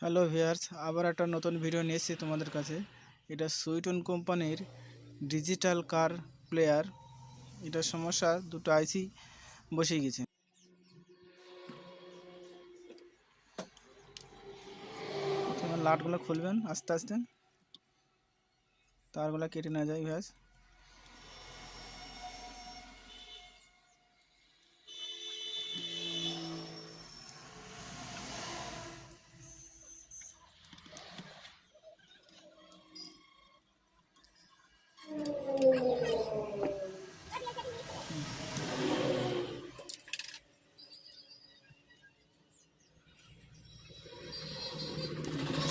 Hello viewers, আবার একটা নতুন ভিডিও নিয়ে এসেছি তোমাদের কাছে। এটা সুইটন কোম্পানির ডিজিটাল কার প্লেয়ার। এটার সমস্যা দুটো আইসি বসে গেছে। প্রথমে লাটগুলো খুলবেন আস্তে আস্তে, তারগুলো কেটে না যায় ভিউয়ার্স।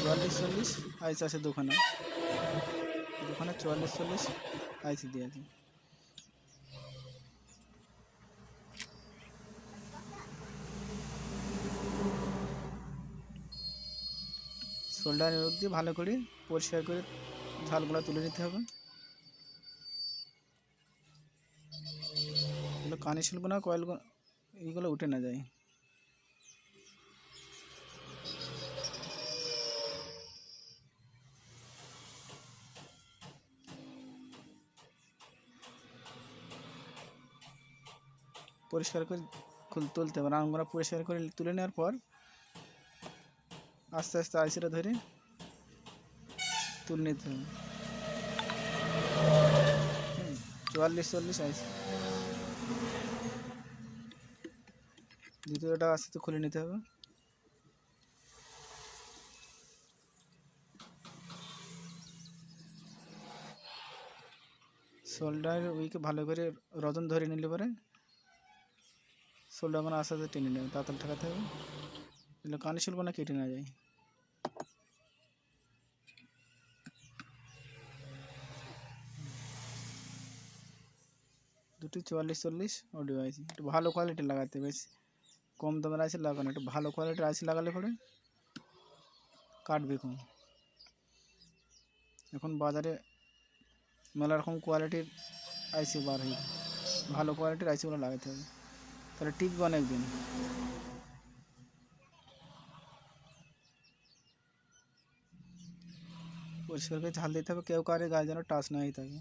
44-40 আইসি আছে দোকানে 44-40 আইসি দিয়ে আছে। সোল্ডারের রোগ দিয়ে ভালো করে পরিষ্কার করে ঝালগুলো তুলে নিতে হবে। এগুলো কানেকশনগুলো কয়েলগুলো এইগুলো উঠে না যায়। পরিষ্কার করে তুলতে হবে। রাউন্ডগুলো পরিষ্কার করে তুলে নেওয়ার পর আস্তে আস্তে আইসিটা ধরে তুলে নিতে হবে। 44-40 আইসি। দ্বিতীয়টা আস্তে আস্তে খুলে নিতে হবে। শোল্ডার উইকে ভালো করে রজন ধরে নিলে পরে শোল্ডারগুলো আস্তে আস্তে টেনে নেবে, তাড়াতাড়ি ঠেকাতে হবে, এগুলো কানেকশনগুলো কেটে না যায়। দুটি 44-40 অডিও আইসি। একটু ভালো কোয়ালিটি লাগাতে, বেশ কম দামের আইসি লাগানো, একটু ভালো কোয়ালিটির আইসি লাগালে পরে কাটবে কম। এখন বাজারে মেলা রকম কোয়ালিটির আইসি বার হয়ে, ভালো কোয়ালিটির আইসিগুলো লাগাতে হবে, তাহলে টিকবে অনেক দিন। পরিষ্কার করে ঝাল দিতে হবে, কেউ কারে গায়ে যেন টাচ না হয়ে থাকে।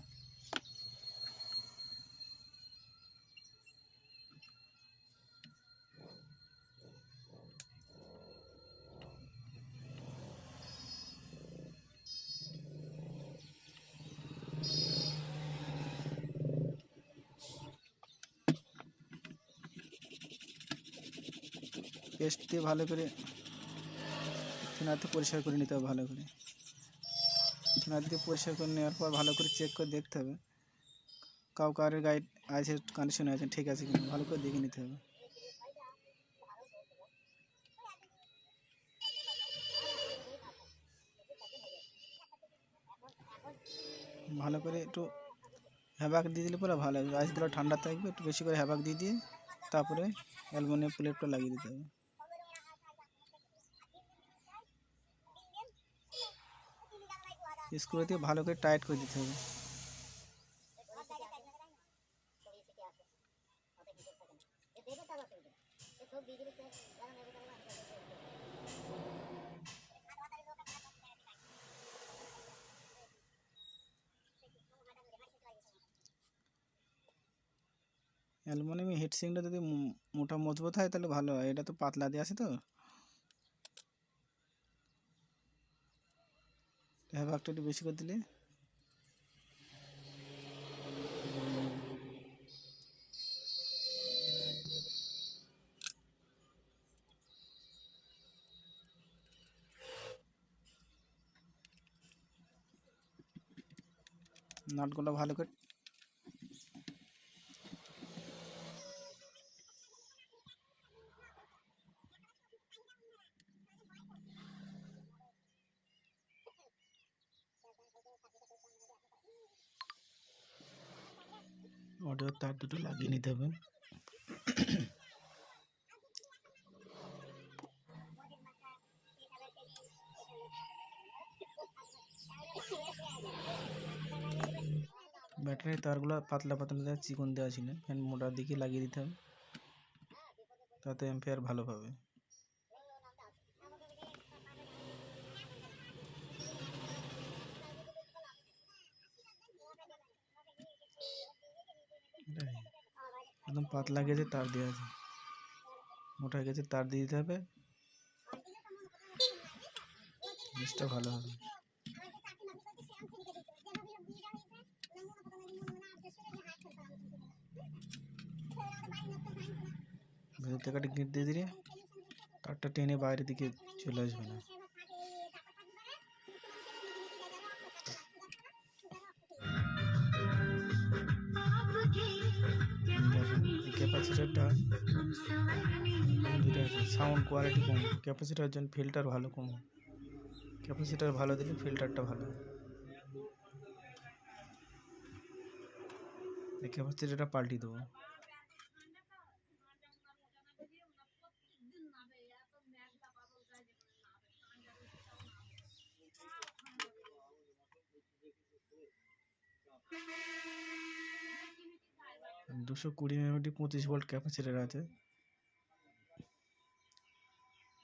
পেস্ট দিয়ে ভালো করে চুনাতে পরিষ্কার করে নিতে হবে। ভালো করে চুনা দিয়ে পরিষ্কার করে নেওয়ার পর ভালো করে চেক করে দেখতে হবে কারের গায়ে আছে কানেকশন আছে ঠিক আছে কিনা, ভালো করে দেখে নিতে হবে। ভালো করে একটু হ্যাবাক দিয়ে দিলে পরে ভালো হবে, আইসগুলো ঠান্ডা থাকবে। একটু বেশি করে হ্যাবাক দিয়ে তারপরে অ্যালুমিনিয়াম প্লেটটা লাগিয়ে দিতে হবে। স্ক্রু দিয়ে ভালো করে টাইট করে দিতে হবে। অ্যালুমিনিয়াম হিটসিংটা যদি মোটা মজবুত হয় তাহলে ভালো হয়, এটা তো পাতলা দিয়ে আছে তো। হ্যাবাকটা একটু বেশি করে দিলে নাটগুলো ভালো করে অডিওর তার দুটো লাগিয়ে নিতে হবে। ব্যাটারির তারগুলো পাতলা পাতলা দেওয়া চিকন দেওয়া ছিল, ফ্যান মোটার দিকে লাগিয়ে দিতে হবে, তাতে অ্যাম্পিয়ার ভালো পাবে। একদম পাতলা গেছে তার দেওয়া আছে, মোটা গেছে তার দিয়ে দিতে হবে, জিনিসটা ভালো হবে। ভেতর থেকে একটা গিট দিয়ে দিলে তারটা টেনে বাইরের দিকে চলে আসবে না। ক্যাপাসিটারটা দুটো আছে, সাউন্ড কোয়ালিটি কম, ক্যাপাসিটার জন্য ফিল্টার ভালো কম, ক্যাপাসিটার ভালো দিলে ফিল্টারটা ভালো। এই ক্যাপাসিটারটা পাল্টি দেবো। দুশো 20 এমএমটি 25 ভোল্ট ক্যাপাসিটার আছে,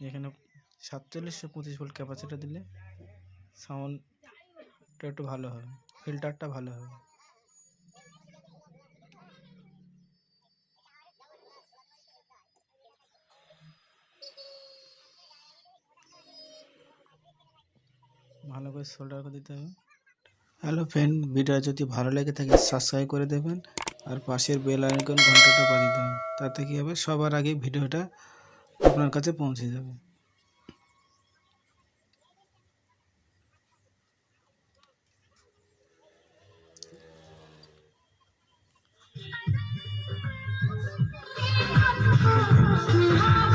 এখানে 4725 ভোল্ট ক্যাপাসিটার দিলে সাউন্ডটা একটু ভালো হবে, ফিল্টারটা ভালো হবে। ভালো করে সোল্ডার করে দিতে হবে। হ্যালো ফ্রেন্ড, ভিডিও যদি ভালো লেগে থাকে সাবস্ক্রাইব করে দেবেন আর পাশের বেল আইকন ঘন্টাটা বাজিয়ে দেবেন, তাতে কি হবে সবার আগে ভিডিওটা আপনার কাছে পৌঁছে যাবে।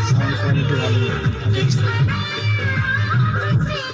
সাউন্ড কোয়ালিটি ভালো,